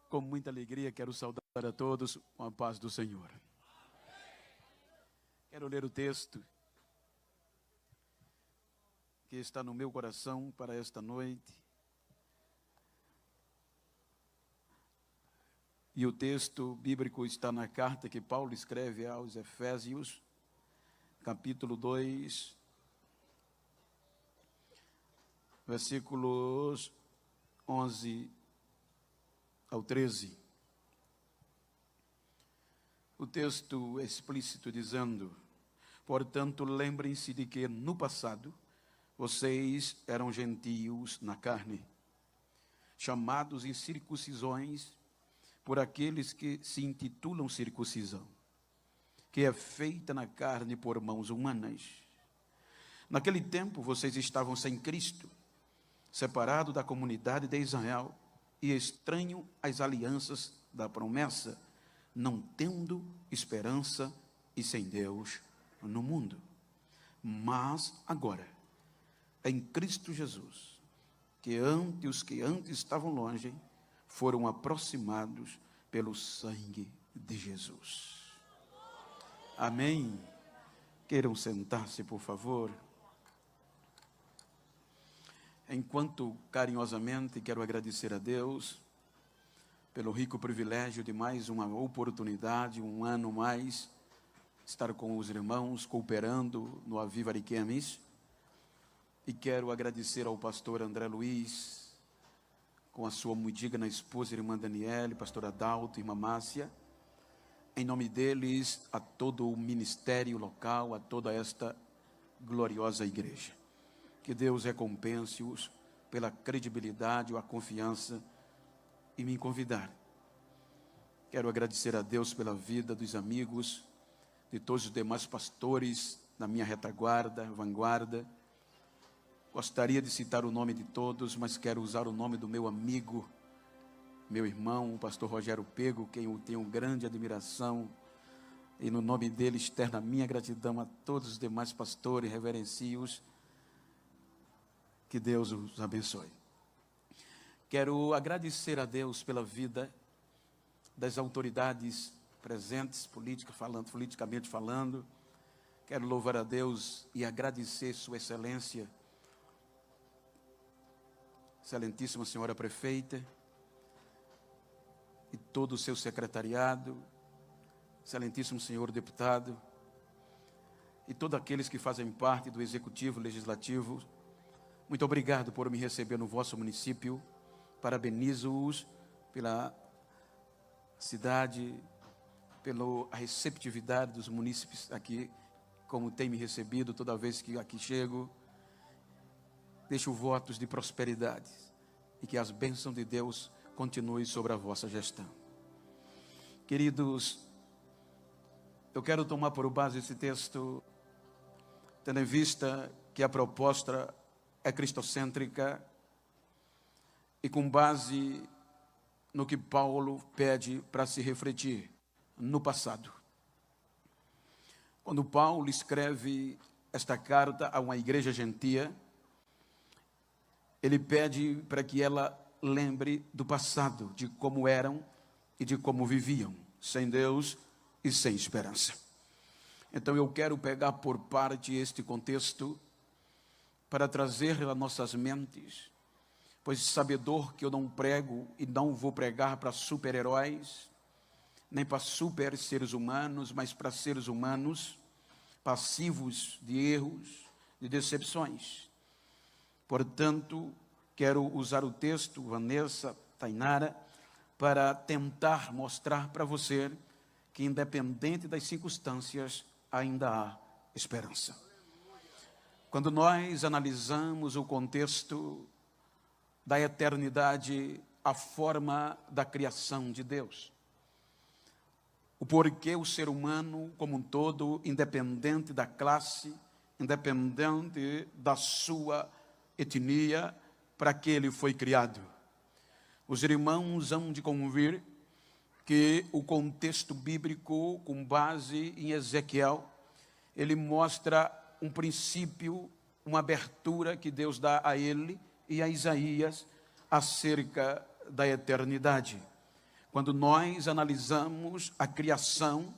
Com muita alegria, quero saudar a todos com a paz do Senhor. Quero ler o texto que está no meu coração para esta noite. E o texto bíblico está na carta que Paulo escreve aos Efésios, capítulo 2, versículos 11 ao 13. O texto é explícito dizendo: portanto, lembrem-se de que no passado vocês eram gentios na carne, chamados em circuncisões por aqueles que se intitulam circuncisão, que é feita na carne por mãos humanas. Naquele tempo vocês estavam sem Cristo, separados da comunidade de Israel e estranho às alianças da promessa, não tendo esperança e sem Deus no mundo. Mas agora, em Cristo Jesus, os que antes estavam longe, foram aproximados pelo sangue de Jesus. Amém? Queiram sentar-se, por favor. Enquanto carinhosamente quero agradecer a Deus pelo rico privilégio de mais uma oportunidade, um ano mais, estar com os irmãos cooperando no Aviva Ariquemes. E quero agradecer ao pastor André Luiz, com a sua muito digna esposa, irmã Daniele, pastor Adalto, irmã Márcia, em nome deles, a todo o ministério local, a toda esta gloriosa igreja. Que Deus recompense-os pela credibilidade ou a confiança em me convidar. Quero agradecer a Deus pela vida dos amigos, de todos os demais pastores da minha retaguarda, vanguarda. Gostaria de citar o nome de todos, mas quero usar o nome do meu amigo, meu irmão, o pastor Rogério Pego, quem eu tenho grande admiração, e no nome dele externo a minha gratidão a todos os demais pastores, reverencio-os. Que Deus os abençoe. Quero agradecer a Deus pela vida das autoridades presentes, politicamente falando. Quero louvar a Deus e agradecer Sua Excelência, Excelentíssima Senhora Prefeita, e todo o seu secretariado, Excelentíssimo Senhor Deputado, e todos aqueles que fazem parte do Executivo Legislativo. Muito obrigado por me receber no vosso município. Parabenizo-os pela cidade, pela receptividade dos munícipes aqui, como tem me recebido toda vez que aqui chego. Deixo votos de prosperidade e que as bênçãos de Deus continuem sobre a vossa gestão. Queridos, eu quero tomar por base esse texto, tendo em vista que a proposta é cristocêntrica e com base no que Paulo pede para se refletir no passado. Quando Paulo escreve esta carta a uma igreja gentia, ele pede para que ela lembre do passado, de como eram e de como viviam, sem Deus e sem esperança. Então eu quero pegar por parte este contexto para trazer a nossas mentes, pois sabedor que eu não prego e não vou pregar para super-heróis, nem para super seres humanos, mas para seres humanos passivos de erros, de decepções. Portanto, quero usar o texto, Vanessa, Tainara, para tentar mostrar para você que, independente das circunstâncias, ainda há esperança. Quando nós analisamos o contexto da eternidade, a forma da criação de Deus, o porquê o ser humano como um todo, independente da classe, independente da sua etnia, para que ele foi criado. Os irmãos hão de convir que o contexto bíblico, com base em Ezequiel, ele mostra um princípio, uma abertura que Deus dá a ele e a Isaías acerca da eternidade. Quando nós analisamos a criação,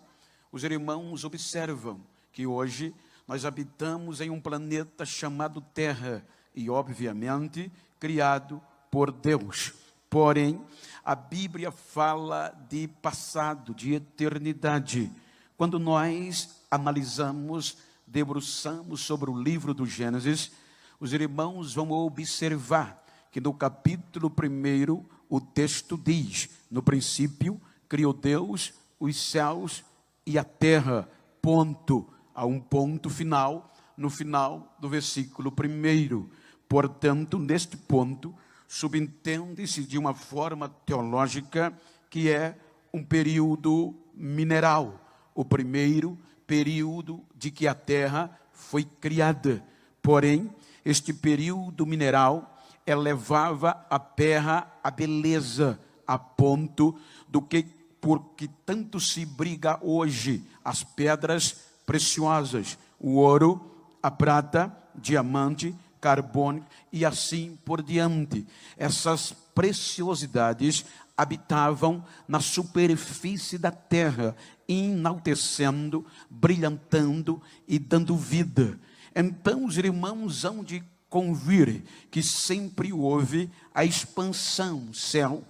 os irmãos observam que hoje nós habitamos em um planeta chamado Terra e, obviamente, criado por Deus. Porém, a Bíblia fala de passado, de eternidade. Quando nós analisamos, debruçamos sobre o livro do Gênesis, os irmãos vão observar que no capítulo 1, o texto diz: no princípio criou Deus os céus e a terra, ponto. Há um ponto final, no final do versículo 1. Portanto, neste ponto, subentende-se de uma forma teológica que é um período mineral, o primeiro período de que a terra foi criada. Porém, este período mineral elevava a terra à beleza, a ponto do que, porque tanto se briga hoje, as pedras preciosas, o ouro, a prata, diamante, carbono e assim por diante. Essas preciosidades habitavam na superfície da terra, enaltecendo, brilhantando e dando vida. Então os irmãos hão de convir que sempre houve a expansão, céu,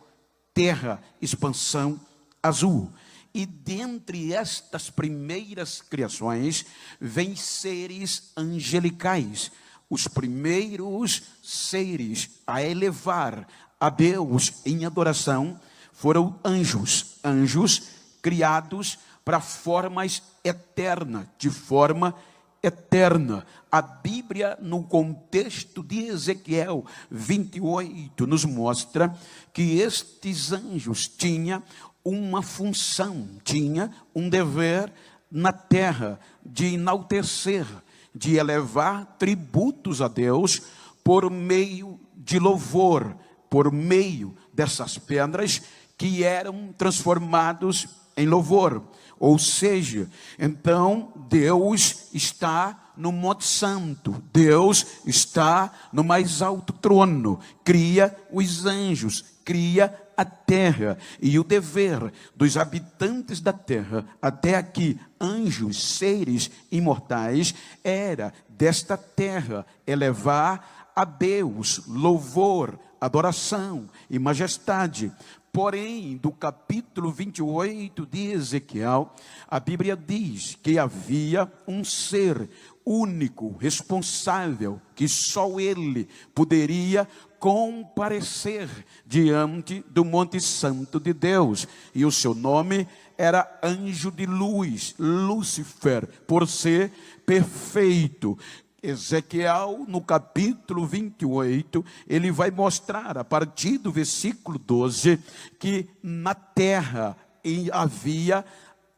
terra, expansão azul. E dentre estas primeiras criações, vêm seres angelicais. Os primeiros seres a elevar a Deus em adoração foram anjos. Anjos criados para formas eternas, de forma eterna. A Bíblia, no contexto de Ezequiel 28, nos mostra que estes anjos tinham uma função, tinha um dever na terra de enaltecer, de elevar tributos a Deus por meio de louvor, por meio dessas pedras que eram transformados em louvor. Ou seja, então Deus está no Monte Santo, Deus está no mais alto trono, cria os anjos, cria a terra, e o dever dos habitantes da terra, até aqui, anjos, seres imortais, era desta terra elevar a Deus louvor, adoração e majestade. Porém, do capítulo 28 de Ezequiel, a Bíblia diz que havia um ser único, responsável, que só ele poderia comparecer diante do Monte Santo de Deus. E o seu nome era anjo de luz, Lúcifer, por ser perfeito. Ezequiel, no capítulo 28, ele vai mostrar, a partir do versículo 12, que na terra havia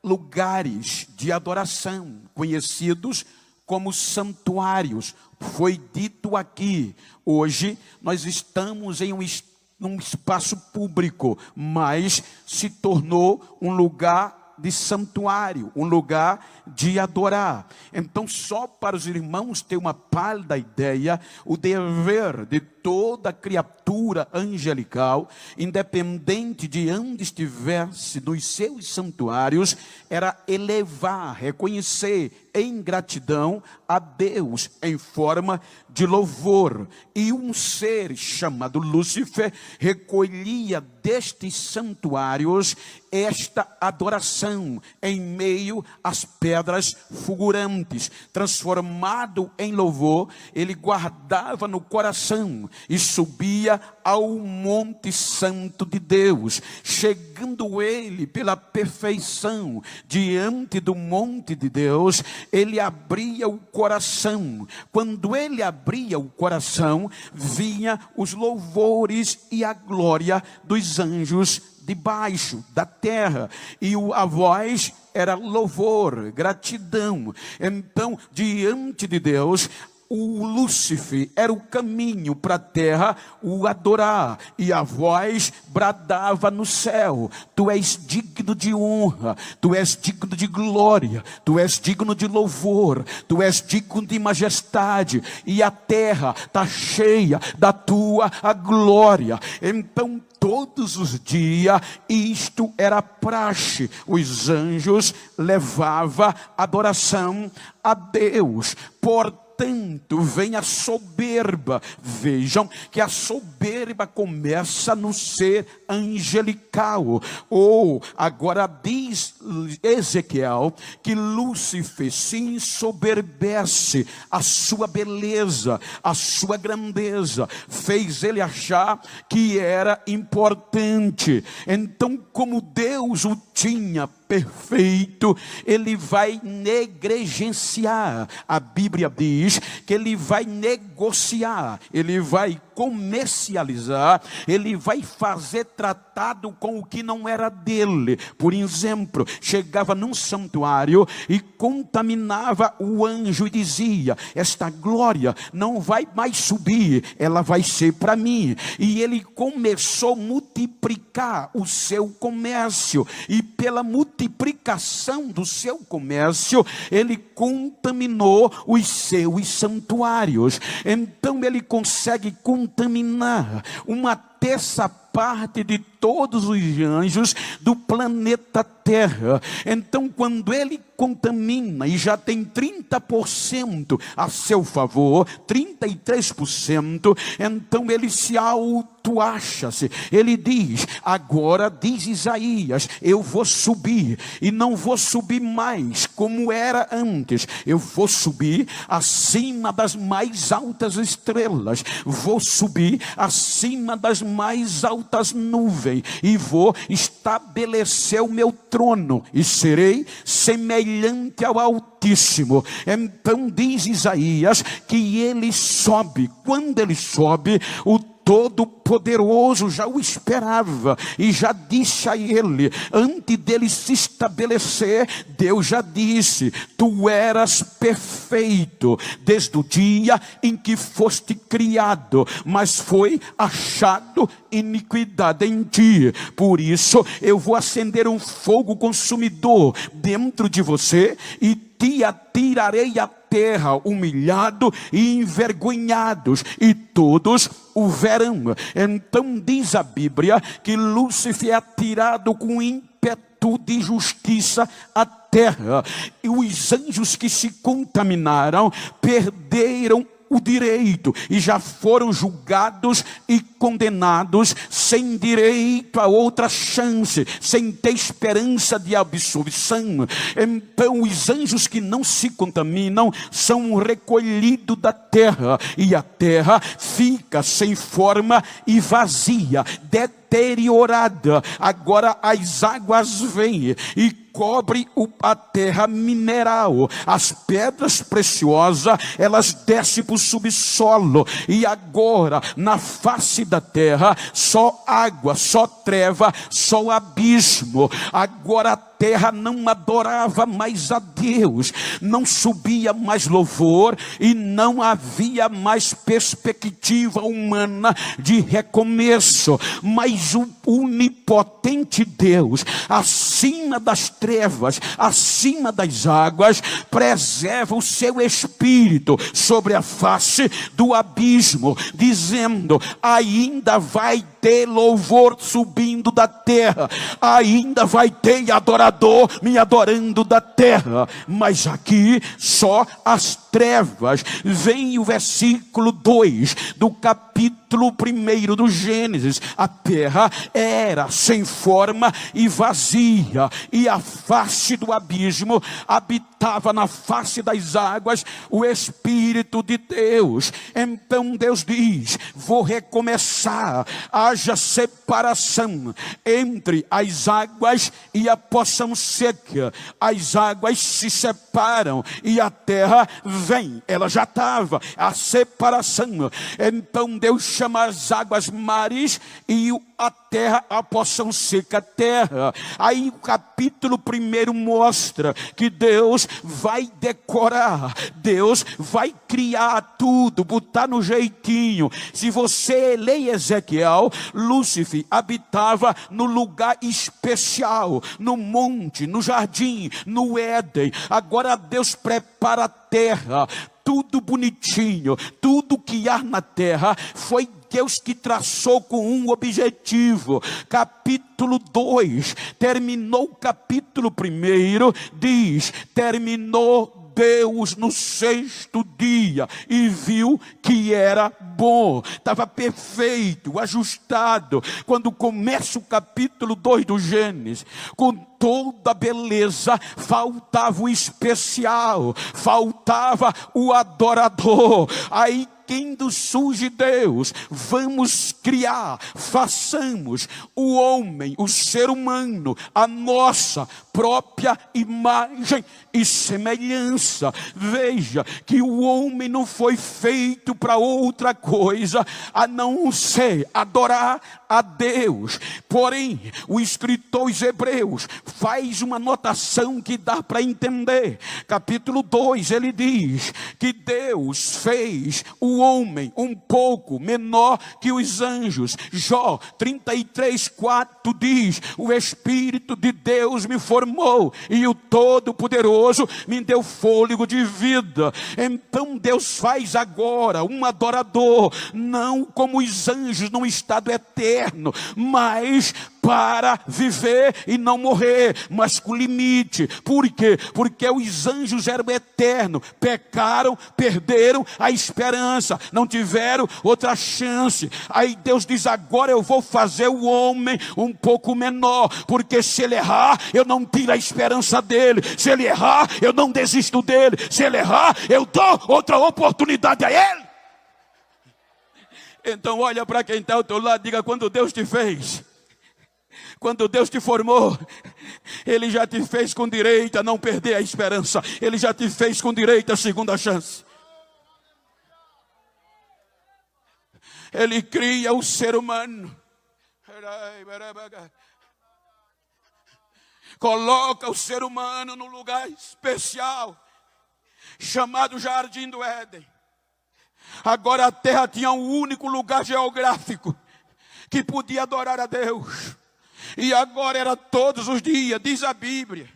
lugares de adoração, conhecidos como santuários. Foi dito aqui, hoje nós estamos em um espaço público, mas se tornou um lugar de santuário, um lugar de adorar. Então, só para os irmãos ter uma pálida ideia, o dever de toda criatura angelical, independente de onde estivesse nos seus santuários, era elevar, reconhecer em gratidão a Deus em forma de louvor. E um ser chamado Lúcifer recolhia destes santuários esta adoração em meio às pedras fulgurantes. Transformado em louvor, ele guardava no coração e subia ao Monte Santo de Deus. Chegando ele pela perfeição diante do monte de Deus, ele abria o coração. Quando ele abria o coração, vinha os louvores e a glória dos anjos debaixo da terra, e a voz era louvor, gratidão. Então, diante de Deus, o Lúcifer era o caminho para a terra o adorar, e a voz bradava no céu: tu és digno de honra, tu és digno de glória, tu és digno de louvor, tu és digno de majestade, e a terra está cheia da tua glória. Então todos os dias isto era praxe. Os anjos levavam adoração a Deus. Portanto, vem a soberba. Vejam que a soberba começa no ser angelical. Agora diz Ezequiel que Lúcifer se ensoberbece. A sua beleza, a sua grandeza fez ele achar que era importante. Então, como Deus o tinha perfeito, ele vai negligenciar. A Bíblia diz que ele vai negociar, ele vai comercializar, ele vai fazer tratado com o que não era dele. Por exemplo, chegava num santuário e contaminava o anjo e dizia: esta glória não vai mais subir, ela vai ser para mim. E ele começou a multiplicar o seu comércio, e pela multiplicação do seu comércio, ele contaminou os seus santuários. Então ele consegue contaminar uma terça parte de todos os anjos do planeta Terra. Então, quando ele contamina e já tem 30% a seu favor, 33%, então ele se auto-acha-se. Ele diz: agora, diz Isaías, eu vou subir, e não vou subir mais como era antes. Eu vou subir acima das mais altas estrelas, vou subir acima das mais altas nuvens, e vou estabelecer o meu trono, e serei semelhante ao Altíssimo. Então diz Isaías que ele sobe. Quando ele sobe, o Todo-Poderoso já o esperava e já disse a ele, antes dele se estabelecer, Deus já disse: tu eras perfeito desde o dia em que foste criado, mas foi achado iniquidade em ti. Por isso eu vou acender um fogo consumidor dentro de você e te atirarei à terra, humilhado e envergonhados, e todos o verão. Então diz a Bíblia que Lúcifer é atirado com ímpeto de justiça à terra, e os anjos que se contaminaram perderam o direito e já foram julgados e condenados sem direito a outra chance, sem ter esperança de absolvição. Então os anjos que não se contaminam são recolhidos da terra, e a terra fica sem forma e vazia, deteriorada. Agora as águas vêm e cobre a terra mineral, as pedras preciosas elas descem para o subsolo, e agora na face da terra só água, só treva, só abismo. Agora a terra não adorava mais a Deus, não subia mais louvor, e não havia mais perspectiva humana de recomeço. Mas o onipotente Deus, acima das trevas, acima das águas, preserva o seu espírito sobre a face do abismo, dizendo: ainda vai ter louvor subindo da terra, ainda vai ter adorador me adorando da terra. Mas aqui só as trevas. Vem o versículo 2 do capítulo 1 do Gênesis: a terra era sem forma e vazia, e a face do abismo habitava na face das águas o Espírito de Deus. Então Deus diz: vou recomeçar, haja separação entre as águas e a poção seca. As águas se separam e a terra vem. Ela já estava, a separação. Então Deus chama as águas mares e a terra a poção seca, terra. Aí o capítulo 1 mostra que Deus vai decorar, Deus vai criar tudo, botar no jeitinho. Se você lê Ezequiel, Lúcifer habitava no lugar especial, no monte, no jardim, no Éden. Agora Deus prepara a terra, tudo bonitinho, tudo que há na terra foi Deus que traçou com um objetivo. Capítulo 2, terminou o capítulo 1, diz, terminou Deus no 6º dia e viu que era bom, estava perfeito, ajustado. Quando começa o capítulo 2 do Gênesis, com toda a beleza, faltava o especial, faltava o adorador. Aí quando surge Deus, vamos criar, façamos o homem, o ser humano, a nossa própria imagem e semelhança. Veja que o homem não foi feito para outra coisa a não ser adorar a Deus. Porém, o escritor aos Hebreus faz uma anotação que dá para entender. Capítulo 2, ele diz que Deus fez o homem um pouco menor que os anjos. Jó 33:4 diz, o Espírito de Deus me formou e o Todo-Poderoso me deu fôlego de vida. Então Deus faz agora um adorador, não como os anjos num estado eterno, mas para viver e não morrer, mas com limite. Por quê? Porque os anjos eram eternos, pecaram, perderam a esperança, não tiveram outra chance. Aí Deus diz, agora eu vou fazer o homem um pouco menor, porque se ele errar, eu não tiro a esperança dele. Se ele errar, eu não desisto dele. Se ele errar, eu dou outra oportunidade a ele. Então olha para quem está ao teu lado, diga, quando Deus te fez, quando Deus te formou, Ele já te fez com direito a não perder a esperança. Ele já te fez com direito à segunda chance. Ele cria o ser humano, coloca o ser humano num lugar especial, chamado Jardim do Éden. Agora a terra tinha um único lugar geográfico que podia adorar a Deus. E agora era todos os dias, diz a Bíblia,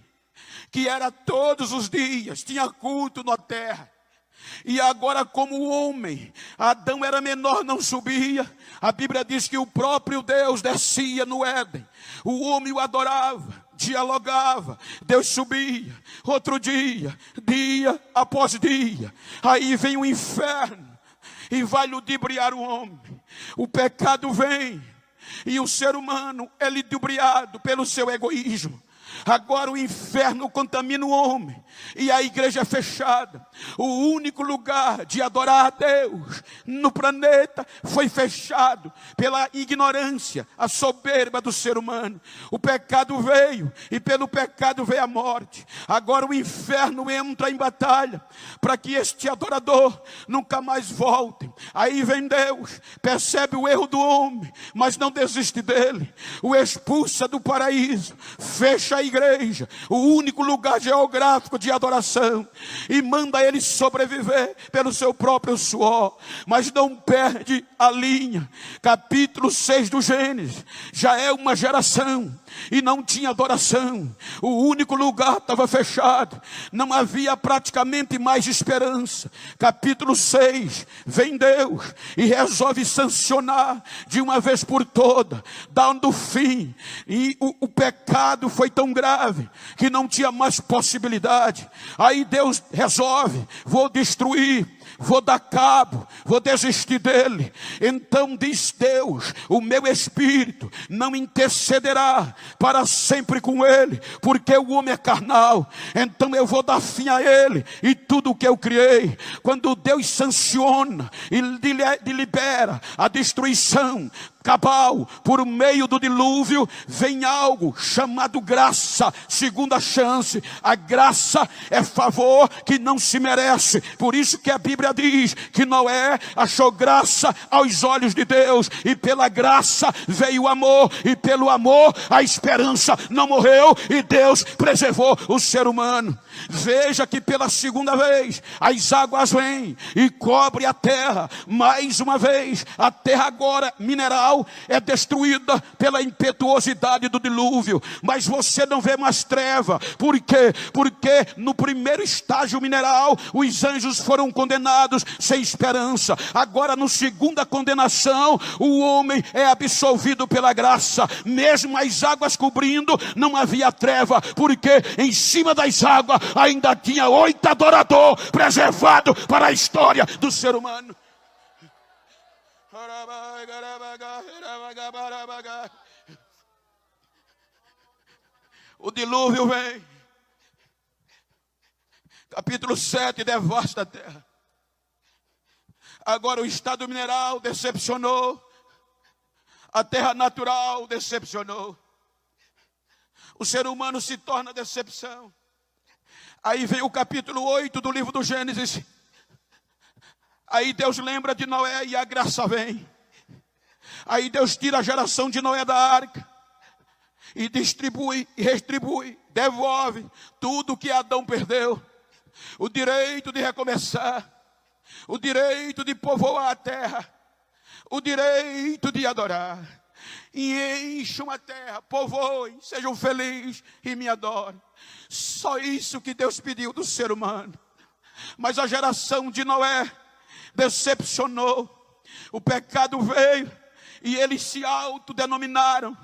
que era todos os dias, tinha culto na terra. E agora, como o homem, Adão era menor, não subia. A Bíblia diz que o próprio Deus descia no Éden. O homem o adorava, dialogava. Deus subia, outro dia, dia após dia. Aí vem o inferno e vai ludibriar o homem. O pecado vem e o ser humano é ludibriado pelo seu egoísmo. Agora o inferno contamina o homem e a igreja é fechada. O único lugar de adorar a Deus no planeta foi fechado pela ignorância, a soberba do ser humano. O pecado veio e pelo pecado veio a morte. Agora o inferno entra em batalha para que este adorador nunca mais volte. Aí vem Deus, percebe o erro do homem, mas não desiste dele. O expulsa do paraíso, fecha a igreja, o único lugar geográfico de adoração, e manda ele sobreviver pelo seu próprio suor, mas não perde a linha. Capítulo 6 do Gênesis, já é uma geração e não tinha adoração, o único lugar estava fechado, não havia praticamente mais esperança. Capítulo 6, vem Deus e resolve sancionar de uma vez por toda, dando fim, e o pecado foi tão grave que não tinha mais possibilidade. Aí Deus resolve, vou destruir, vou dar cabo, vou desistir dele. Então diz Deus, o meu espírito não intercederá para sempre com ele, porque o homem é carnal. Então eu vou dar fim a ele e tudo o que eu criei. Quando Deus sanciona e libera a destruição cabal por meio do dilúvio, vem algo chamado graça, segunda chance. A graça é favor que não se merece. Por isso que a Bíblia diz que Noé achou graça aos olhos de Deus, e pela graça veio o amor, e pelo amor a esperança não morreu, e Deus preservou o ser humano. Veja que pela segunda vez as águas vêm e cobrem a terra. Mais uma vez a terra agora mineral é destruída pela impetuosidade do dilúvio, mas você não vê mais treva. Por quê? Porque no primeiro estágio mineral os anjos foram condenados condenados sem esperança. Agora, no segunda condenação, o homem é absolvido pela graça. Mesmo as águas cobrindo, não havia treva, porque em cima das águas ainda tinha 8 adoradores preservados para a história do ser humano. O dilúvio vem. Capítulo 7, devasta a terra. Agora o estado mineral decepcionou. A terra natural decepcionou. O ser humano se torna decepção. Aí vem o capítulo 8 do livro do Gênesis. Aí Deus lembra de Noé e a graça vem. Aí Deus tira a geração de Noé da arca. E distribui, e retribui, devolve tudo que Adão perdeu. O direito de recomeçar. O direito de povoar a terra. O direito de adorar. E encham a terra, povoem, sejam felizes e me adorem. Só isso que Deus pediu do ser humano. Mas a geração de Noé decepcionou. O pecado veio e eles se autodenominaram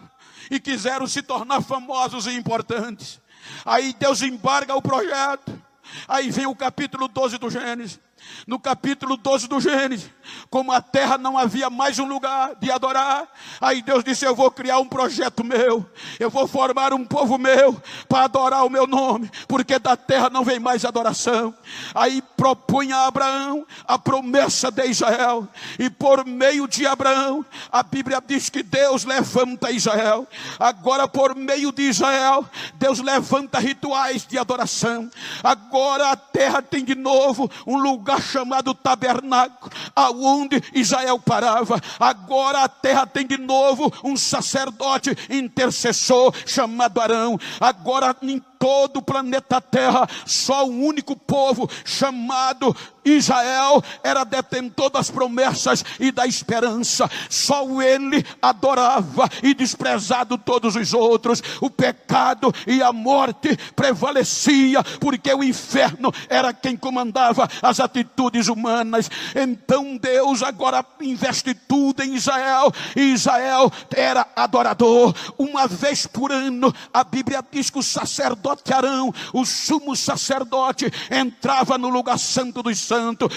e quiseram se tornar famosos e importantes. Aí Deus embarga o projeto. Aí vem o capítulo 12 do Gênesis. No capítulo 12 do Gênesis, como a terra não havia mais um lugar de adorar, aí Deus disse: eu vou criar um projeto meu, eu vou formar um povo meu para adorar o meu nome, porque da terra não vem mais adoração. Aí propõe a Abraão a promessa de Israel, e por meio de Abraão, a Bíblia diz que Deus levanta Israel. Agora, por meio de Israel, Deus levanta rituais de adoração. Agora a terra tem de novo um lugar chamado tabernáculo, aonde Israel parava. Agora a terra tem de novo um sacerdote intercessor chamado Arão. Agora em todo o planeta Terra, só um único povo chamado Israel era detentor das promessas e da esperança. Só ele adorava e desprezado todos os outros. O pecado e a morte prevalecia, porque o inferno era quem comandava as atitudes humanas. Então Deus agora investe tudo em Israel, e Israel era adorador. Uma vez por ano, a Bíblia diz que o sacerdote Arão, o sumo sacerdote, entrava no lugar santo dos santos.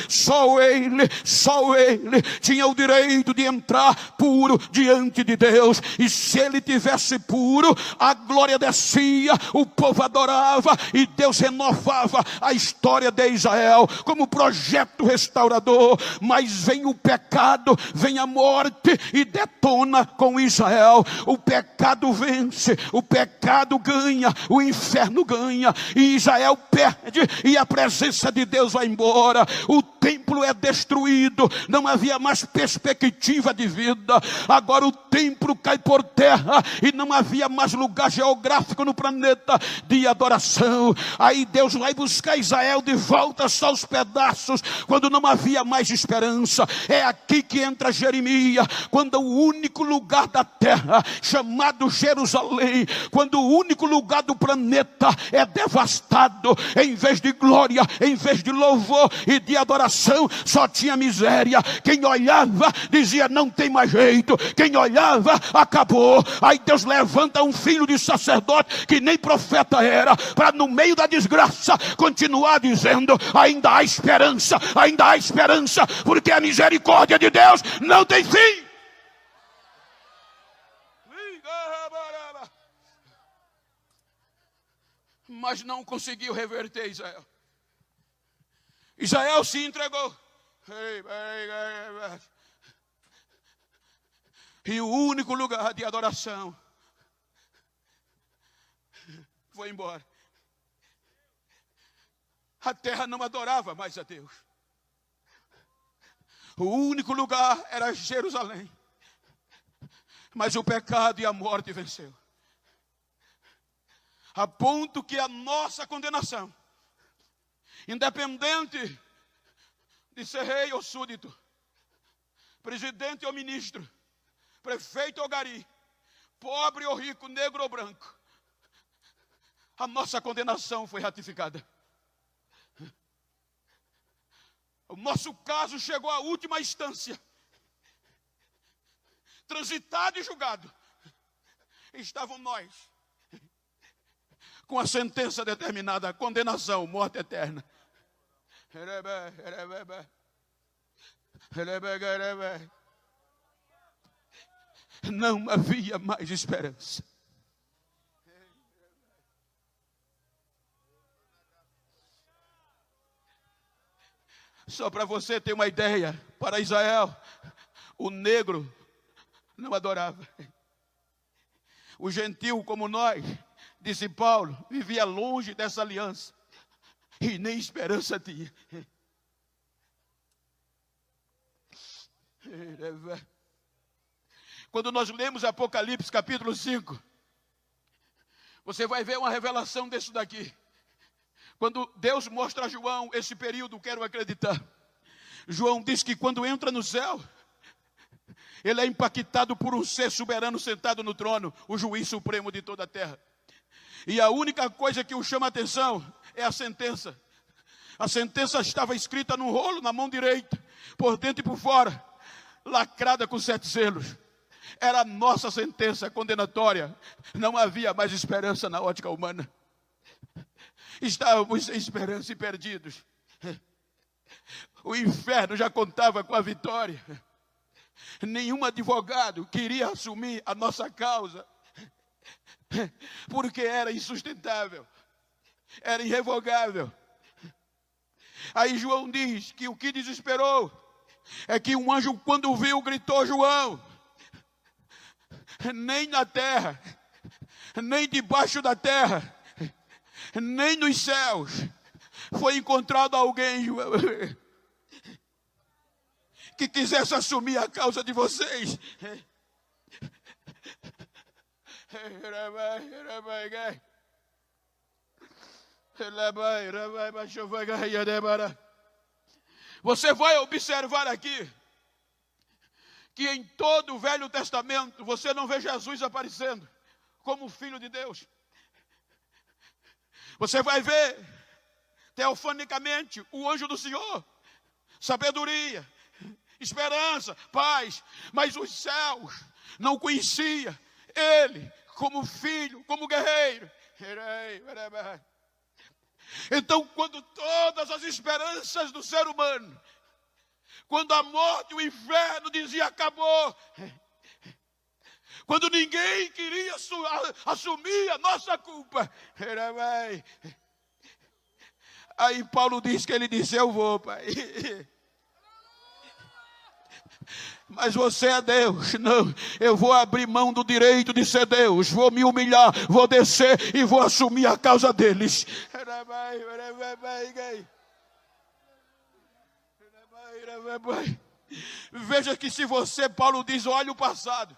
Só ele tinha o direito de entrar puro diante de Deus. E se ele tivesse puro, a glória descia, o povo adorava e Deus renovava a história de Israel como projeto restaurador. Mas vem o pecado, vem a morte e detona com Israel. O pecado vence, o pecado ganha, o inferno ganha, e Israel perde, e a presença de Deus vai embora. O templo é destruído, não havia mais perspectiva de vida. Agora o templo cai por terra e não havia mais lugar geográfico no planeta de adoração. Aí Deus vai buscar Israel de volta só os pedaços, quando não havia mais esperança. É aqui que entra Jeremias, quando o único lugar da terra, chamado Jerusalém, quando o único lugar do planeta é devastado, em vez de glória, em vez de louvor e de adoração, só tinha miséria. Quem olhava dizia: não tem mais jeito. Quem olhava, acabou. Aí Deus levanta um filho de sacerdote que nem profeta era, para no meio da desgraça continuar dizendo: ainda há esperança, ainda há esperança, porque a misericórdia de Deus não tem fim. Mas não conseguiu reverter Israel. Israel se entregou. E o único lugar de adoração foi embora. A terra não adorava mais a Deus. O único lugar era Jerusalém. Mas o pecado e a morte venceu. A ponto que a nossa condenação, independente de ser rei ou súdito, presidente ou ministro, prefeito ou gari, pobre ou rico, negro ou branco, a nossa condenação foi ratificada. O nosso caso chegou à última instância. Transitado e julgado. Estavam nós, com a sentença determinada, a condenação, morte eterna. Não havia mais esperança. Só para você ter uma ideia, para Israel, o negro não adorava. O gentil como nós, disse Paulo, vivia longe dessa aliança e nem esperança tinha. Quando nós lemos Apocalipse capítulo 5, você vai ver uma revelação disso daqui. Quando Deus mostra a João esse período, quero acreditar. João diz que quando entra no céu, ele é impactado por um ser soberano sentado no trono, o juiz supremo de toda a terra. E a única coisa que o chama a atenção é a sentença. A sentença estava escrita num rolo na mão direita, por dentro e por fora, lacrada com 7 selos. Era a nossa sentença condenatória. Não havia mais esperança na ótica humana. Estávamos sem esperança e perdidos. O inferno já contava com a vitória. Nenhum advogado queria assumir a nossa causa, porque era insustentável, era irrevogável. Aí João diz que o que desesperou é que um anjo, quando viu, gritou: João, nem na terra, nem debaixo da terra, nem nos céus foi encontrado alguém que quisesse assumir a causa de vocês. Você vai observar aqui que em todo o Velho Testamento você não vê Jesus aparecendo como Filho de Deus. Você vai ver teofanicamente o anjo do Senhor, sabedoria, esperança, paz, mas os céus não conhecia ele como filho, como guerreiro. Então, quando todas as esperanças do ser humano, quando a morte e o inferno dizia acabou, quando ninguém queria assumir a nossa culpa, aí Paulo diz que ele disse: eu vou, pai. Mas você é Deus. Não, eu vou abrir mão do direito de ser Deus. Vou me humilhar, vou descer e vou assumir a causa deles. Veja que se você, Paulo diz, olha o passado,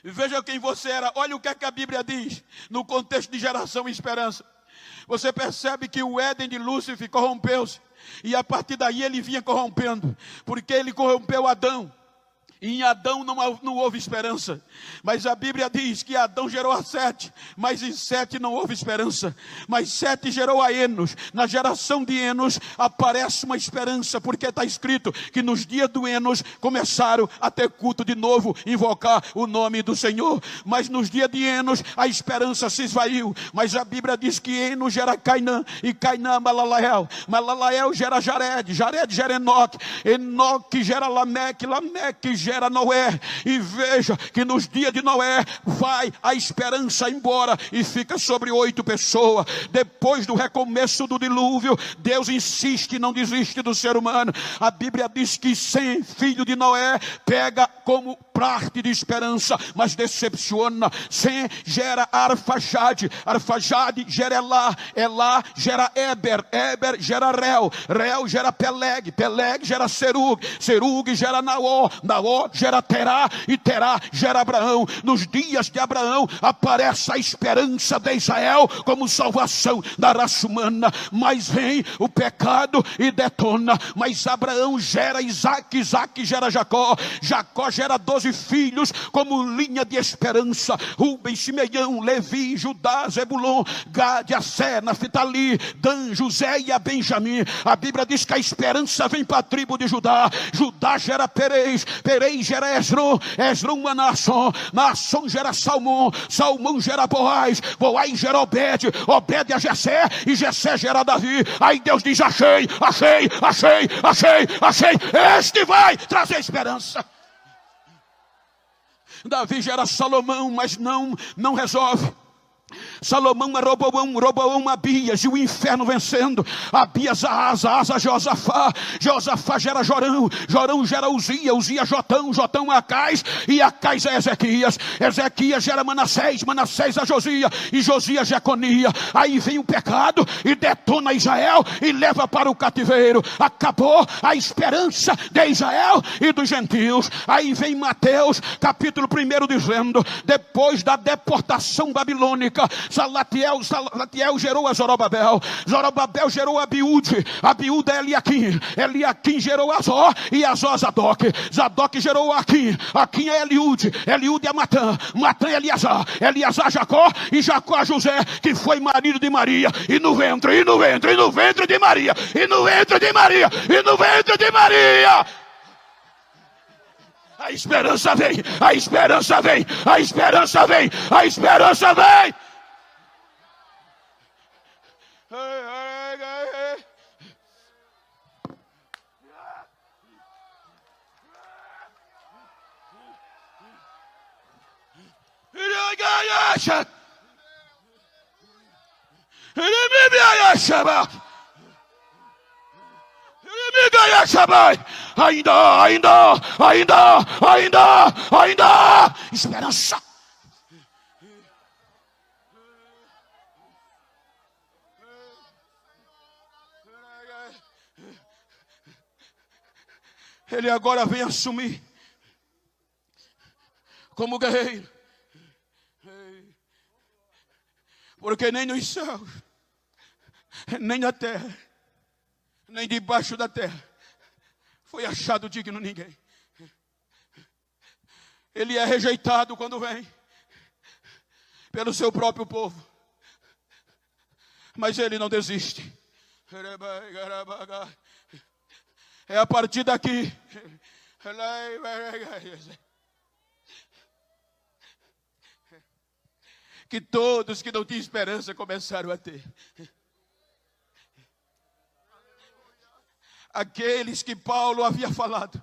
veja quem você era, olha o que é que a Bíblia diz no contexto de geração e esperança. Você percebe que o Éden de Lúcifer corrompeu-se, e a partir daí ele vinha corrompendo, porque ele corrompeu Adão. E em Adão não houve esperança. Mas a Bíblia diz que Adão gerou a Sete, mas em Sete não houve esperança. Mas Sete gerou a Enos. Na geração de Enos aparece uma esperança, porque está escrito que nos dias do Enos começaram a ter culto de novo, invocar o nome do Senhor. Mas nos dias de Enos a esperança se esvaiu. Mas a Bíblia diz que Enos gera Cainã, e Cainã Malalael. Malalael gera Jared, Jared gera Enoque, Enoque gera Lameque, Lameque gera Noé. E veja que nos dias de Noé vai a esperança embora e fica sobre 8 pessoas. Depois do recomeço do dilúvio, Deus insiste e não desiste do ser humano. A Bíblia diz que Sem, filho de Noé, pega como parte de esperança, mas decepciona. Sem gera Arfaxade, Arfaxade gera Elá, Elá gera Eber, Eber gera Reu, Reu gera Peleg, Peleg gera Serug, Serug gera Naó, Naó gera Terá, e Terá gera Abraão. Nos dias de Abraão aparece a esperança de Israel como salvação da raça humana, mas vem o pecado e detona. Mas Abraão gera Isaac, Isaac gera Jacó, Jacó gera 12 12 filhos como linha de esperança: Rubem, Simeão, Levi, Judá, Zebulon, Gade, Assé, Naftali, Dan, José e a Benjamim. A Bíblia diz que a esperança vem para a tribo de Judá. Judá gera Perez, Perez gera Esrom, Esrom a Naasson, Naasson gera Salmão, Salmão gera Boaz, Boaz gera Obed, Obed a Jessé, e Jessé gera Davi. Aí Deus diz: achei, este vai trazer esperança. Davi gera Salomão, mas não resolve. Salomão é Roboão, Roboão Abias, e o inferno vencendo. Abias a Asa Josafá, Josafá gera Jorão, Jorão gera Uzia, Uzia Jotão, Jotão a Acais, e Acais a Ezequias, Ezequias gera Manassés, Manassés a Josia, e Josia Jeconia. Aí vem o pecado e detona Israel e leva para o cativeiro. Acabou a esperança de Israel e dos gentios. Aí vem Mateus capítulo 1 dizendo: depois da deportação babilônica, Salatiel gerou a Zorobabel, Zorobabel gerou Abiúde, Abiúde é Eliaquim, Eliaquim gerou Azó, e Azó Zadok, Zadok gerou Aquim, Aquim é Eliúde, Eliúde é Matã, Matã é Eliasar, Eliasar Jacó, e Jacó a José, que foi marido de Maria, e no ventre de Maria, a esperança vem, a esperança vem, a esperança vem, a esperança vem. Ainda, esperança. Ele agora vem assumir como guerreiro, porque nem nos céus, nem na terra, nem debaixo da terra foi achado digno ninguém. Ele é rejeitado quando vem pelo seu próprio povo, mas ele não desiste. É a partir daqui que todos que não tinham esperança começaram a ter. Aqueles que Paulo havia falado,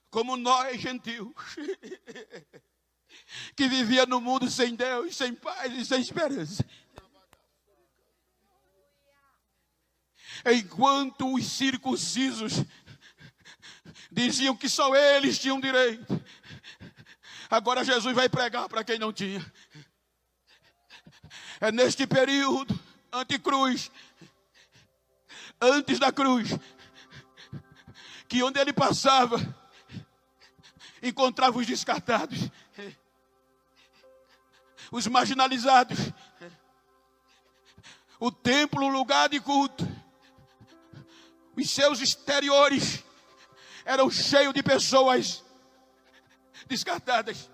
como nós gentios, que vivia no mundo sem Deus, sem paz e sem esperança. Enquanto os circuncisos diziam que só eles tinham direito, agora Jesus vai pregar para quem não tinha. É neste período anticruz, antes da cruz, que onde ele passava, encontrava os descartados, os marginalizados. O templo, lugar de culto, os seus exteriores eram cheios de pessoas descartadas,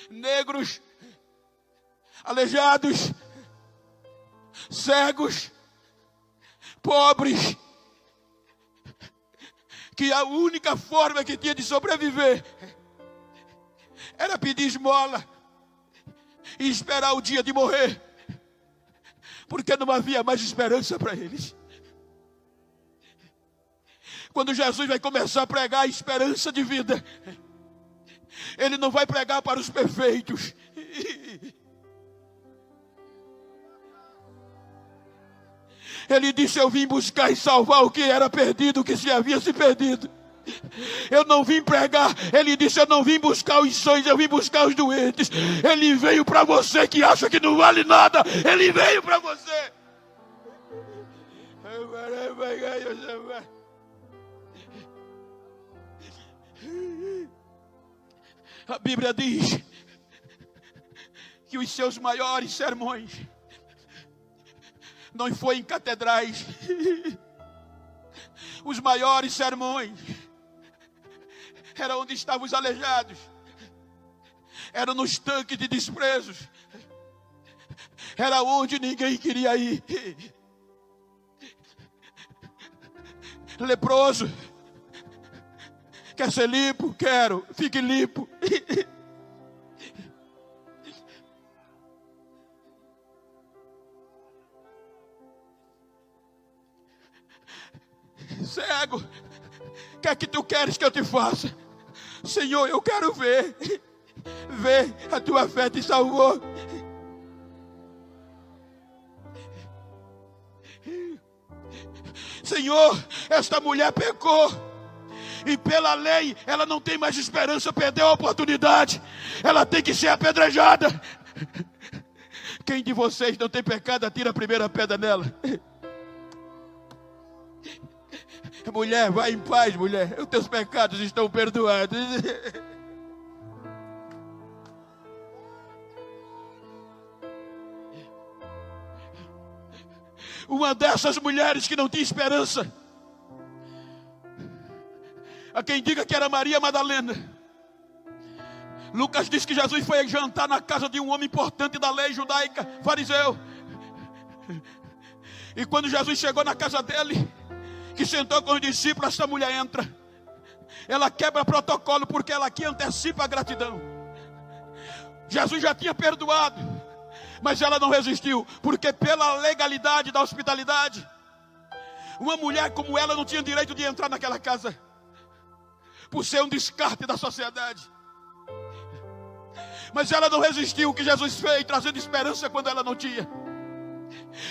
negros, aleijados, cegos, pobres, que a única forma que tinha de sobreviver era pedir esmola e esperar o dia de morrer, porque não havia mais esperança para eles. Quando Jesus vai começar a pregar a esperança de vida, ele não vai pregar para os perfeitos. Ele disse: eu vim buscar e salvar o que era perdido, o que se havia se perdido. Eu não vim pregar, ele disse: eu não vim buscar os sãos, eu vim buscar os doentes. Ele veio para você que acha que não vale nada, ele veio para você. A Bíblia diz que os seus maiores sermões não foi em catedrais. Os maiores sermões era onde estavam os aleijados, era nos tanques de desprezos, era onde ninguém queria ir. Leproso, quer ser limpo? Quero, fique limpo. Cego, o que é que tu queres que eu te faça? Senhor, eu quero ver. Vê, a tua fé te salvou. Senhor, esta mulher pecou, e pela lei ela não tem mais esperança, perdeu a oportunidade, ela tem que ser apedrejada. Quem de vocês não tem pecado, atira a primeira pedra nela. Mulher, vai em paz, mulher, os teus pecados estão perdoados. Uma dessas mulheres que não tinha esperança, há quem diga que era Maria Madalena. Lucas diz que Jesus foi jantar na casa de um homem importante da lei judaica, fariseu. E quando Jesus chegou na casa dele, que sentou com os discípulos, essa mulher entra. Ela quebra protocolo, porque ela aqui antecipa a gratidão. Jesus já tinha perdoado, mas ela não resistiu, porque pela legalidade da hospitalidade, uma mulher como ela não tinha direito de entrar naquela casa, por ser um descarte da sociedade. Mas ela não resistiu o que Jesus fez, trazendo esperança quando ela não tinha.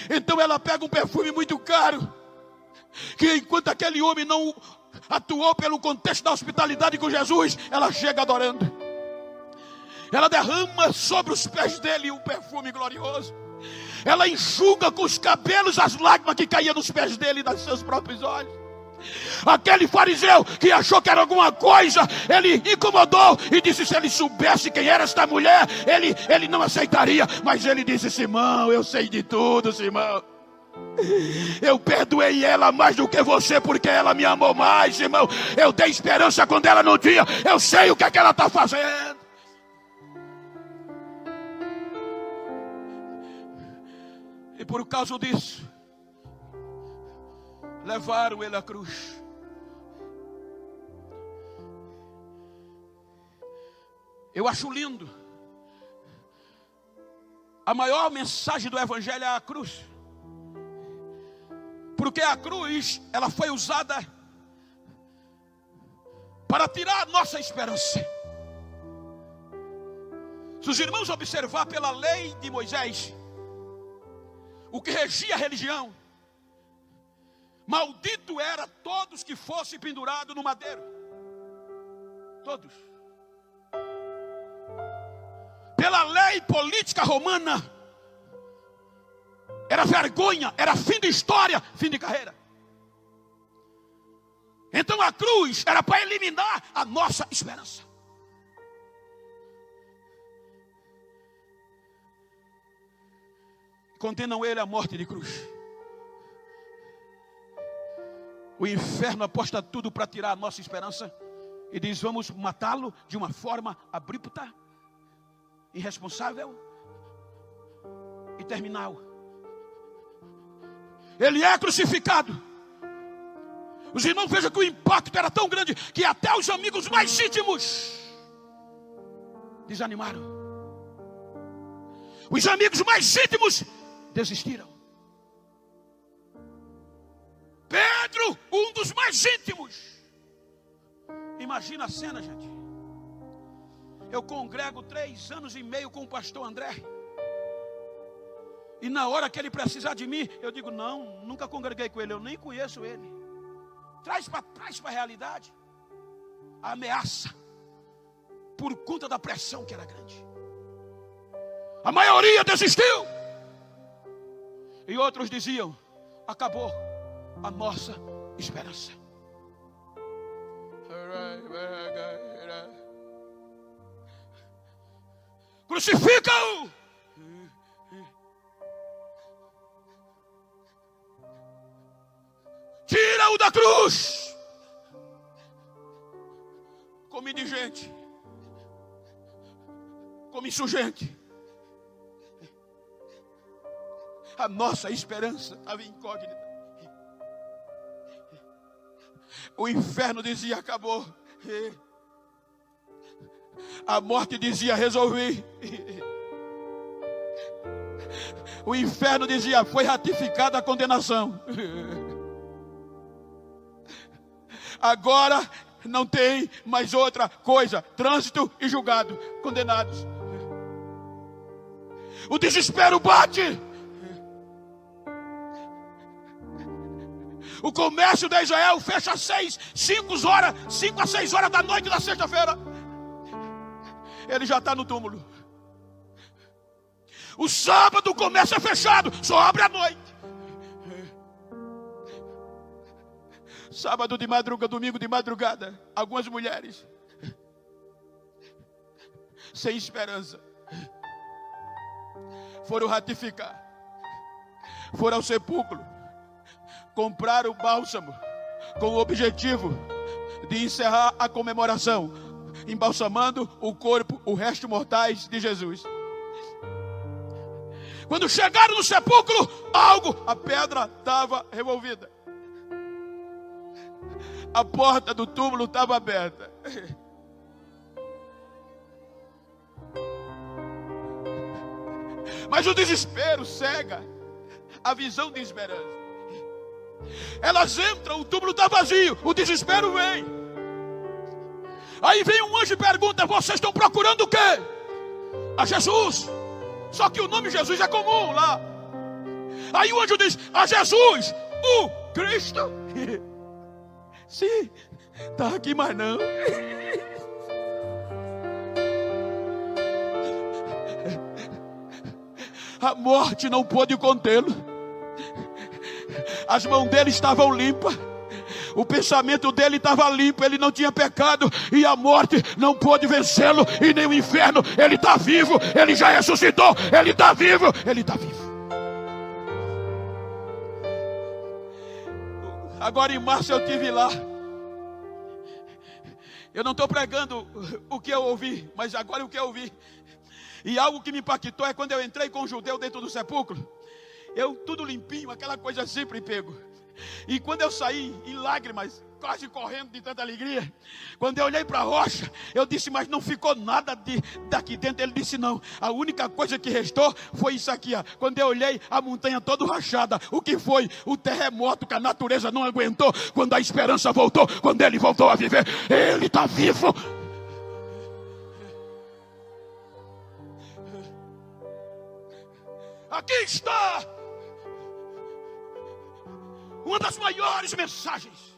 Então ela pega um perfume muito caro, que enquanto aquele homem não atuou pelo contexto da hospitalidade com Jesus, ela chega adorando. Ela derrama sobre os pés dele um perfume glorioso. Ela enxuga com os cabelos as lágrimas que caíam nos pés dele e nos seus próprios olhos. Aquele fariseu que achou que era alguma coisa, ele incomodou e disse: se ele soubesse quem era esta mulher, ele não aceitaria. Mas ele disse: Simão, eu sei de tudo, Simão. Eu perdoei ela mais do que você, porque ela me amou mais, irmão. Eu dei esperança quando ela não tinha. Eu sei o que é que ela está fazendo. E por causa disso, levaram ele à cruz. Eu acho lindo. A maior mensagem do Evangelho é a cruz. Porque a cruz, ela foi usada para tirar a nossa esperança. Se os irmãos observar pela lei de Moisés, o que regia a religião, maldito era todos que fossem pendurados no madeiro. Todos. Pela lei política romana, era vergonha, era fim de história, fim de carreira. Então a cruz era para eliminar a nossa esperança. Condenam ele à morte de cruz. O inferno aposta tudo para tirar a nossa esperança e diz: vamos matá-lo de uma forma abrupta, irresponsável e terminal. Ele é crucificado. Os irmãos vejam que o impacto era tão grande que até os amigos mais íntimos desanimaram. Os amigos mais íntimos desistiram. Pedro, um dos mais íntimos. Imagina a cena, gente. Eu congrego 3 anos e meio com o pastor André. E na hora que ele precisar de mim, eu digo: não, nunca congreguei com ele, eu nem conheço ele. Traz para a realidade. A ameaça, por conta da pressão que era grande. A maioria desistiu. E outros diziam: acabou a nossa esperança. Crucifica-o. Tira-o da cruz. Como come indigente, come insurgente. A nossa esperança estava incógnita. O inferno dizia: acabou. A morte dizia: resolvi. O inferno dizia: foi ratificada a condenação. Agora não tem mais outra coisa. Trânsito e julgado. Condenados. O desespero bate. O comércio de Israel fecha às 5 a 6 horas da noite da sexta-feira. Ele já está no túmulo. O sábado o comércio é fechado, só abre à noite. Sábado de madrugada, domingo de madrugada, algumas mulheres sem esperança foram ratificar, foram ao sepulcro, compraram o bálsamo com o objetivo de encerrar a comemoração, embalsamando o corpo, o resto mortais de Jesus. Quando chegaram no sepulcro, a pedra estava revolvida. A porta do túmulo estava aberta. Mas o desespero cega a visão de esperança. Elas entram, o túmulo está vazio, o desespero vem. Aí vem um anjo e pergunta: vocês estão procurando o quê? A Jesus. Só que o nome Jesus é comum lá. Aí o anjo diz: a Jesus, o Cristo. Sim, está aqui, mas não. A morte não pôde contê-lo. As mãos dele estavam limpas. O pensamento dele estava limpo. Ele não tinha pecado. E a morte não pôde vencê-lo. E nem o inferno. Ele está vivo. Ele já ressuscitou. Ele está vivo. Ele está vivo. Agora em março eu estive lá. Eu não estou pregando o que eu ouvi, mas agora o que eu ouvi. E algo que me impactou é quando eu entrei com um judeu dentro do sepulcro. Eu tudo limpinho, aquela coisa sempre pego. E quando eu saí em lágrimas, quase correndo de tanta alegria, quando eu olhei para a rocha, eu disse: mas não ficou nada daqui dentro. Ele disse: não, a única coisa que restou foi isso aqui, ó. Quando eu olhei, a montanha toda rachada. O que foi? O terremoto que a natureza não aguentou. Quando a esperança voltou, quando ele voltou a viver, ele está vivo. Aqui está uma das maiores mensagens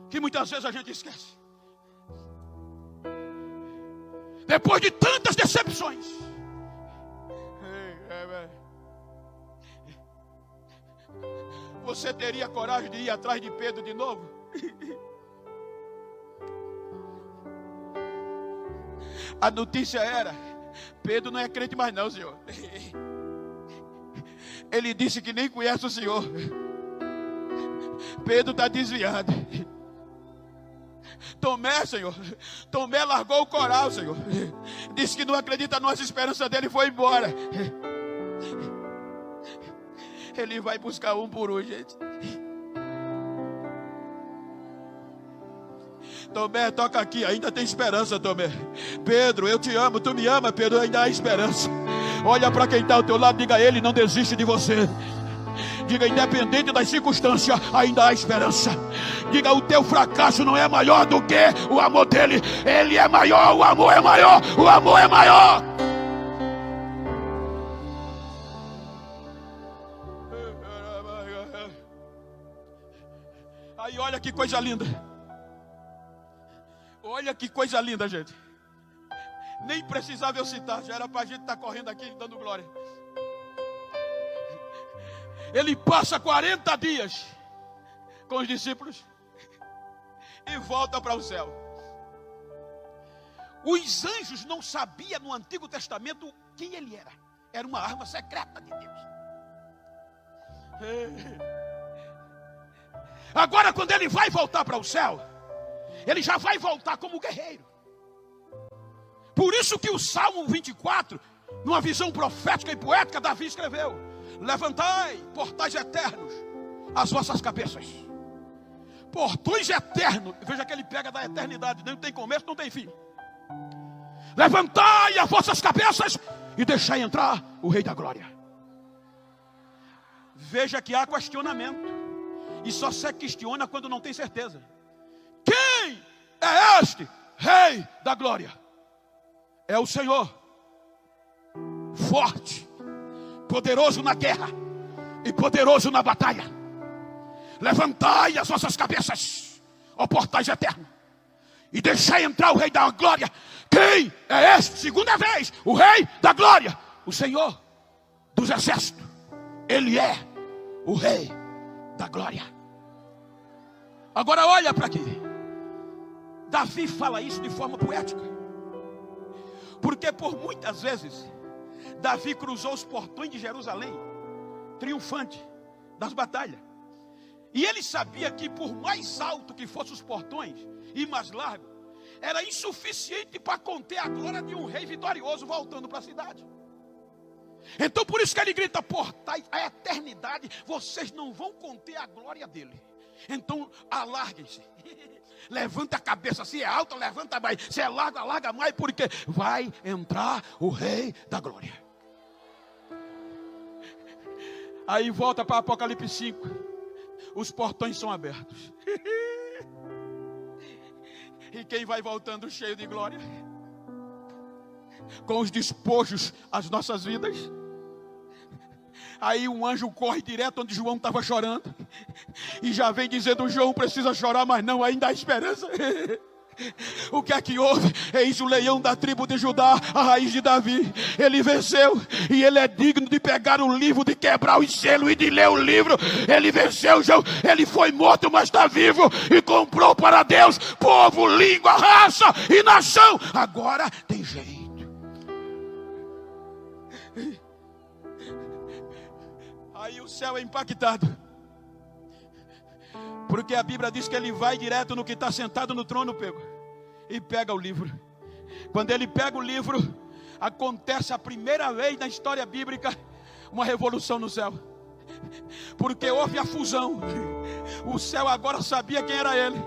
que muitas vezes a gente esquece. Depois de tantas decepções, você teria coragem de ir atrás de Pedro de novo? A notícia era: Pedro não é crente mais não, Senhor. Ele disse que nem conhece o Senhor. Pedro está desviado. Tomé, Senhor. Tomé largou o coral, Senhor. Disse que não acredita nas esperanças dele e foi embora. Ele vai buscar um por um, gente. Tomé, toca aqui, ainda tem esperança, Tomé. Pedro, eu te amo, tu me ama, Pedro, ainda há esperança. Olha para quem está ao teu lado, diga a ele: não desiste de você. Diga: independente das circunstâncias, ainda há esperança. Diga: o teu fracasso não é maior do que o amor dele. Ele é maior, o amor é maior, o amor é maior. Aí olha que coisa linda. Olha que coisa linda, gente. Nem precisava eu citar, já era para a gente estar correndo aqui dando glória. Ele passa 40 dias com os discípulos e volta para o céu. Os anjos não sabiam no Antigo Testamento quem ele era. Era uma arma secreta de Deus. Agora, quando ele vai voltar para o céu, ele já vai voltar como guerreiro. Por isso que o Salmo 24, numa visão profética e poética, Davi escreveu: levantai, portais eternos, as vossas cabeças. Portões eternos. Veja que ele pega da eternidade, não tem começo, não tem fim. Levantai as vossas cabeças e deixai entrar o Rei da Glória. Veja que há questionamento, e só se questiona quando não tem certeza. Quem é este Rei da Glória? É o Senhor, forte, poderoso na guerra e poderoso na batalha. Levantai as vossas cabeças, ó portais eternos, e deixai entrar o Rei da Glória. Quem é este? Segunda vez, o Rei da Glória, o Senhor dos exércitos. Ele é o Rei da Glória. Agora olha para aqui. Davi fala isso de forma poética, porque por muitas vezes Davi cruzou os portões de Jerusalém triunfante das batalhas. E ele sabia que por mais alto que fossem os portões e mais largo, era insuficiente para conter a glória de um rei vitorioso voltando para a cidade. Então por isso que ele grita: portais, a eternidade, vocês não vão conter a glória dele. Então alarguem-se. Levanta a cabeça, se é alta, levanta mais. Se é larga, larga mais, porque vai entrar o Rei da Glória. Aí volta para Apocalipse 5. Os portões são abertos. E quem vai voltando cheio de glória, com os despojos às nossas vidas. Aí um anjo corre direto onde João estava chorando, e já vem dizendo: João precisa chorar, mas não, ainda há esperança. O que é que houve? Eis o leão da tribo de Judá, a raiz de Davi. Ele venceu, e ele é digno de pegar o livro, de quebrar os selos e de ler o livro. Ele venceu, João. Ele foi morto, mas está vivo, e comprou para Deus povo, língua, raça e nação. Agora tem jeito. Aí o céu é impactado, porque a Bíblia diz que ele vai direto no que está sentado no trono, e pega o livro. Quando ele pega o livro, acontece a primeira vez na história bíblica uma revolução no céu, porque houve a fusão. O céu agora sabia quem era ele,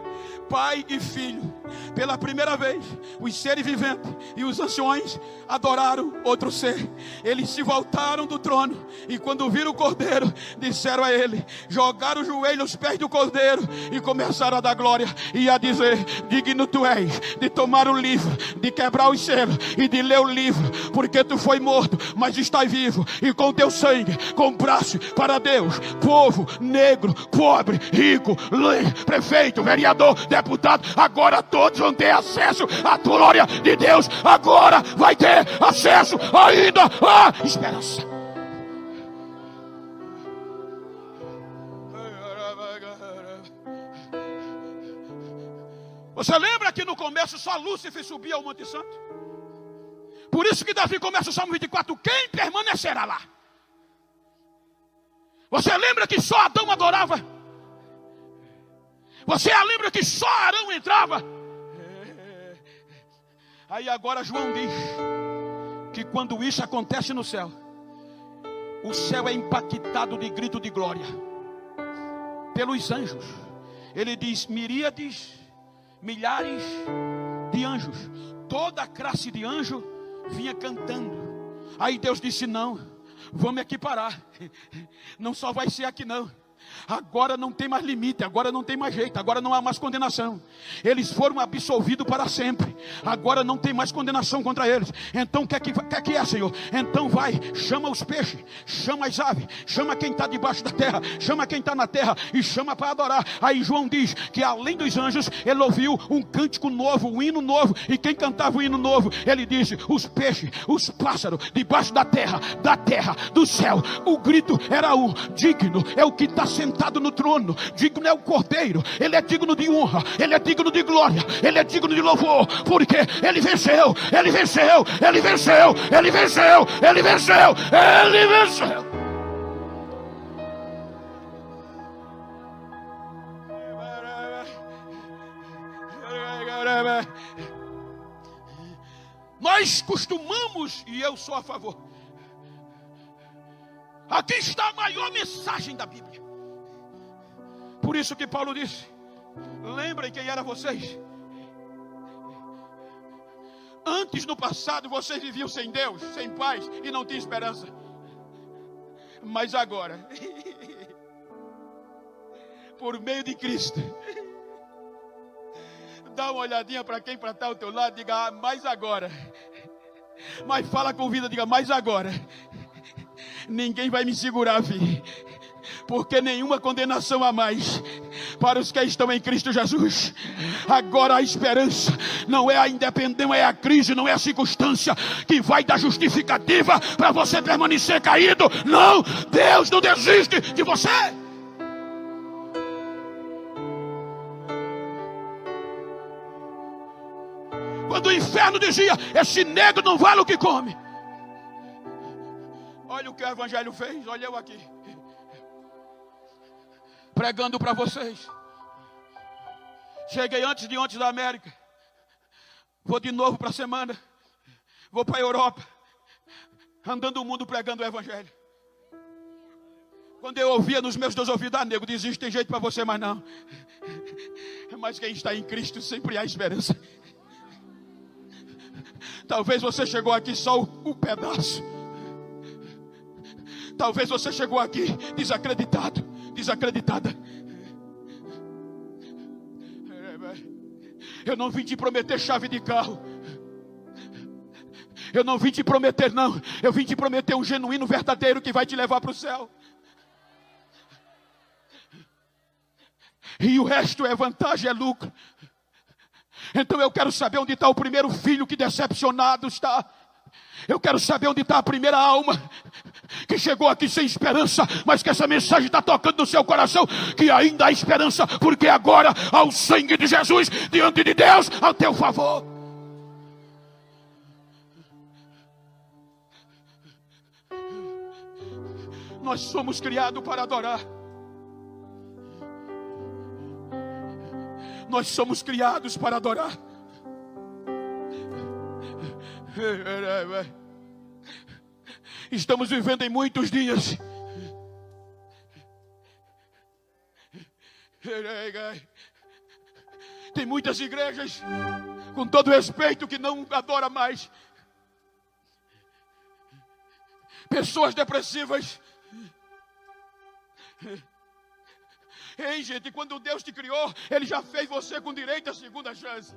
Pai e Filho. Pela primeira vez, os seres viventes e os anciões adoraram outro ser. Eles se voltaram do trono, e quando viram o Cordeiro, disseram a ele, jogaram o joelho aos pés do Cordeiro e começaram a dar glória e a dizer: digno tu és de tomar o livro, de quebrar os selos e de ler o livro, porque tu foi morto, mas estás vivo, e com teu sangue compraste para Deus povo, negro, pobre, rico, lei, prefeito, vereador, deputado. Agora todos vão ter acesso à glória de Deus. Agora vai ter acesso ainda à esperança. Você lembra que no começo só Lúcifer subia ao Monte Santo? Por isso que Davi começa o Salmo 24: quem permanecerá lá? Você lembra que só Adão adorava? Você lembra que só Arão entrava? Aí agora João diz que quando isso acontece no céu, o céu é impactado de grito de glória pelos anjos. Ele diz: miríades, milhares de anjos, toda a classe de anjo vinha cantando. Aí Deus disse: não, vamos aqui parar. Não só vai ser aqui não. Agora não tem mais limite, agora não tem mais jeito, agora não há mais condenação. Eles foram absolvidos para sempre. Agora não tem mais condenação contra eles. Então o que é, Senhor? Então vai, chama os peixes, chama as aves, chama quem está debaixo da terra, chama quem está na terra e chama para adorar. Aí João diz que além dos anjos, ele ouviu um cântico novo, um hino novo. E quem cantava o hino novo? Ele disse: os peixes, os pássaros, debaixo da terra, do céu. O grito era um: digno é o que está sentado no trono, digno é o Cordeiro. Ele é digno de honra, ele é digno de glória, ele é digno de louvor, porque ele venceu, ele venceu, ele venceu, ele venceu, ele venceu, ele venceu. Nós costumamos, e eu sou a favor. Aqui está a maior mensagem da Bíblia. Por isso que Paulo disse: lembrem quem eram vocês. Antes, no passado, vocês viviam sem Deus, sem paz e não tinham esperança. Mas agora, por meio de Cristo, dá uma olhadinha para quem está ao teu lado, diga: mas agora. Mas fala com vida, diga: mas agora. Ninguém vai me segurar, filho, porque nenhuma condenação há mais para os que estão em Cristo Jesus. Agora a esperança não é a independência, não é a crise, não é a circunstância que vai dar justificativa para você permanecer caído. Não, Deus não desiste de você. Quando o inferno dizia: esse negro não vale o que come. Olha o que o Evangelho fez, olha eu aqui, pregando para vocês. Cheguei antes de ontem da América, vou de novo para a semana, vou para a Europa, andando o mundo pregando o Evangelho. Quando eu ouvia nos meus 2 ouvidos: nego, desiste, tem jeito para você, mas não. Mas quem está em Cristo sempre há esperança. Talvez você chegou aqui só um pedaço. Talvez você chegou aqui desacreditado, desacreditada. Eu não vim te prometer chave de carro. Eu não vim te prometer, não. Eu vim te prometer um genuíno, verdadeiro, que vai te levar para o céu. E o resto é vantagem, é lucro. Então eu quero saber onde está o primeiro filho que decepcionado está. Eu quero saber onde está a primeira alma que chegou aqui sem esperança, mas que essa mensagem está tocando no seu coração, que ainda há esperança, porque agora há o sangue de Jesus diante de Deus ao teu favor. Nós somos criados para adorar. Nós somos criados para adorar. Estamos vivendo em muitos dias tem muitas igrejas, com todo respeito, que não adoram mais. Pessoas depressivas. Ei, gente, quando Deus te criou, Ele já fez você com direito à segunda chance.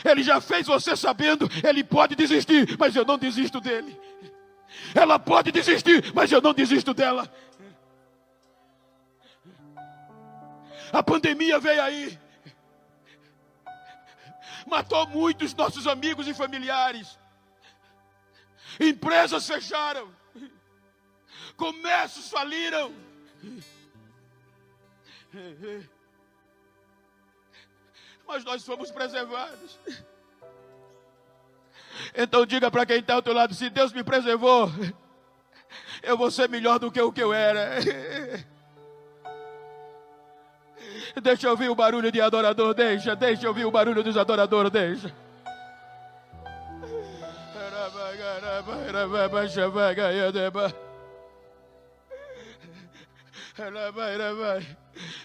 Ele já fez você sabendo: Ele pode desistir, mas eu não desisto dele. Ela pode desistir, mas eu não desisto dela. A pandemia veio aí, matou muitos nossos amigos e familiares. Empresas fecharam, comércios faliram. Mas nós fomos preservados. Então diga para quem está ao teu lado: se Deus me preservou, eu vou ser melhor do que o que eu era. Deixa eu ouvir o barulho de adorador, deixa eu ouvir o barulho dos adoradores, deixa.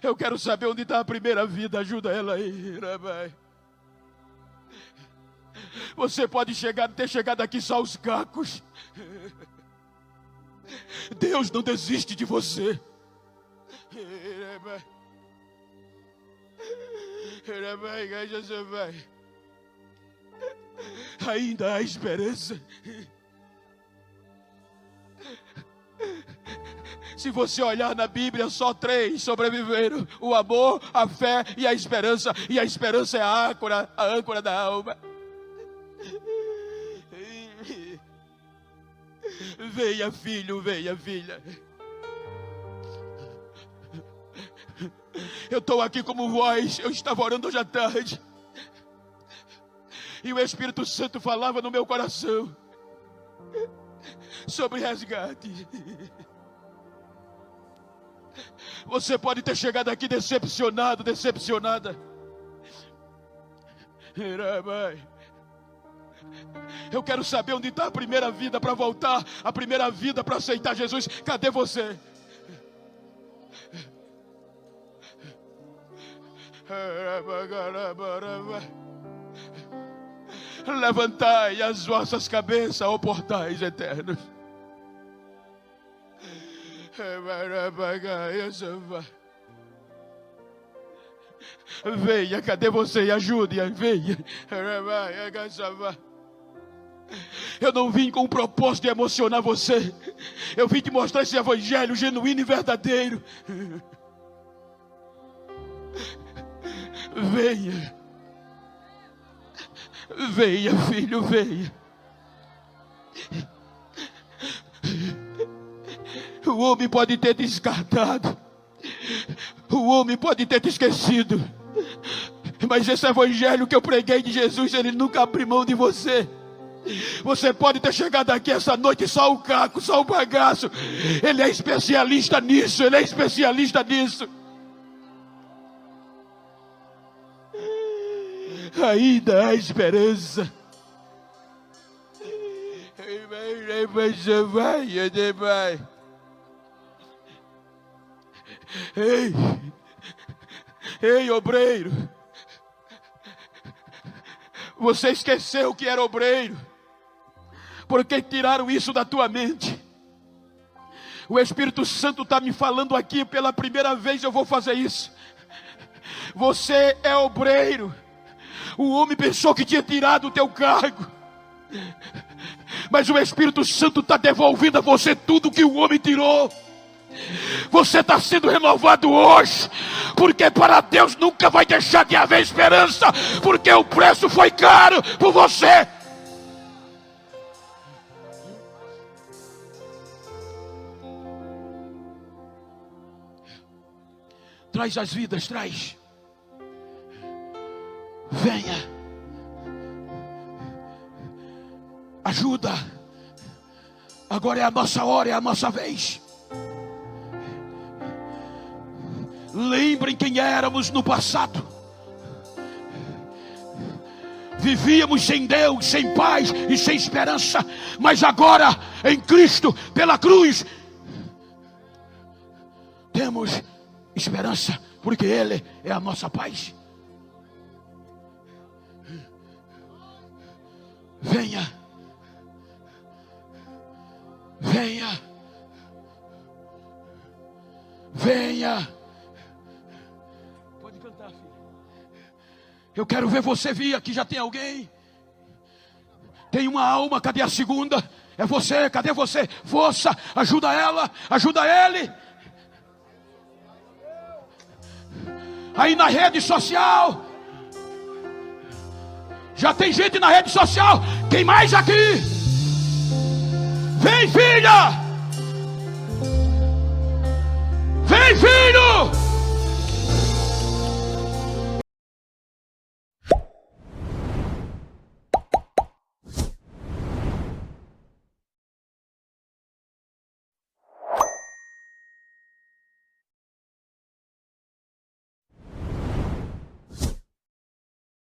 Eu quero saber onde está a primeira vida, ajuda ela aí. Você pode ter chegado aqui só aos cacos. Deus não desiste de você. Ainda há esperança. Se você olhar na Bíblia, só 3 sobreviveram: o amor, a fé e a esperança. E a esperança é a âncora da alma. Venha, filho, venha, filha. Eu estou aqui como voz. Eu estava orando hoje à tarde, e o Espírito Santo falava no meu coração sobre resgate. Você pode ter chegado aqui decepcionado, decepcionada. Eu quero saber onde está a primeira vida para voltar, a primeira vida para aceitar Jesus. Cadê você? Levantai as vossas cabeças, ó portais eternos. Venha, cadê você? Ajude, venha. Eu não vim com o propósito de emocionar você. Eu vim te mostrar esse evangelho genuíno e verdadeiro. Venha. Venha, filho, venha. O homem pode ter te descartado. O homem pode ter te esquecido. Mas esse evangelho que eu preguei de Jesus, ele nunca abriu mão de você. Você pode ter chegado aqui essa noite só o caco, só o bagaço. Ele é especialista nisso, ele é especialista nisso. Ainda há esperança. Ei, obreiro. Você esqueceu que era obreiro, porque tiraram isso da tua mente. O Espírito Santo está me falando aqui, pela primeira vez eu vou fazer isso. Você é obreiro. O homem pensou que tinha tirado o teu cargo, mas o Espírito Santo está devolvendo a você tudo que o homem tirou. Você está sendo renovado hoje, porque para Deus nunca vai deixar de haver esperança, porque o preço foi caro por você. Traz as vidas, traz. Venha. Ajuda. Agora é a nossa hora, é a nossa vez. Lembrem quem éramos no passado. Vivíamos sem Deus, sem paz e sem esperança. Mas agora, em Cristo, pela cruz, temos esperança, porque Ele é a nossa paz. Venha. Venha. Venha. Pode cantar, filho. Eu quero ver você vir aqui. Já tem alguém? Tem uma alma, cadê a segunda? É você, cadê você? Força, ajuda ela, ajuda ele. Aí na rede social. Já tem gente na rede social. Quem mais aqui? Vem, filha! Vem, filho!